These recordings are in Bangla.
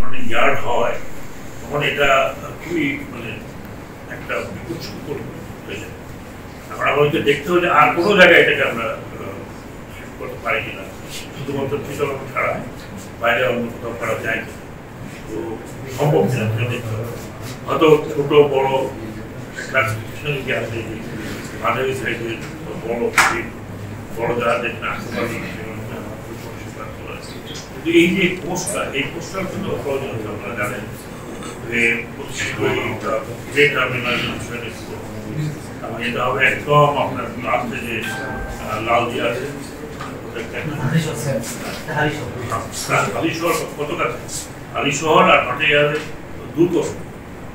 মানে ইয়ার্ড হয় তখন এটা খুবই মানে একটা বিপদ সংকট হয়ে যায়। এখন আমাদেরকে দেখতে হবে যে আর কোনো জায়গায় এটাকে আমরা করতে পারি কিনা, শুধুমাত্র চিটাগং ছাড়া বাইরে অন্য কোথাও করা যায় না, তো সম্ভব কিনা দেখতে হবে। হয়তো ছোট বড় ক্লাসিফিকেশন কি আছে, মাঝারি সাইজের বড় বড় যারা যেখানে আসতে পারবে কিন্তু এই যে পোস্টটা, এই পোস্টটার কিন্তু প্রয়োজন আপনারা জানেন যে এটা হবে একদম আপনার লাস্টে যে লাল দিয়ে আছে আলিশহর কত কাছে, আলিশহর আর ভাটিয়াদের দুটো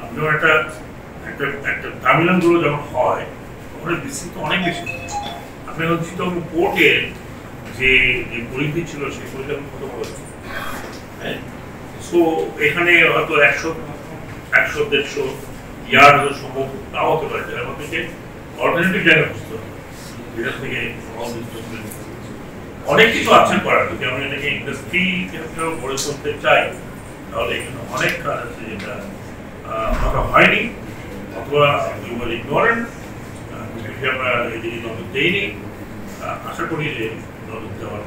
আপনার একটা একটা একটা তামিলনাড়ুগুলো যখন হয় ওখানে বিস্তৃত অনেক বেশি। আপনি হচ্ছে পোর্টের যে পরিধি ছিল সেই পরিধি এখন কত বড়, হ্যাঁ। সো এখানে হয়তো 100-150 ইয়ার্ড সম্ভব নাও হতে পারে, যার মধ্যে থেকে অল্টারনেটিভ জায়গা খুঁজতে হবে, যেটা থেকে অনেক কিছু আছে করার। যদি আমি এটাকে ইন্ডাস্ট্রি গড়ে তুলতে চাই তাহলে এখানে অনেক কাজ আছে যেটা আমরা হয়নি, অথবা ইগনোরেন্ট, আমরা এদিকে নজর দেইনি। আশা করি যে নজর দেওয়ার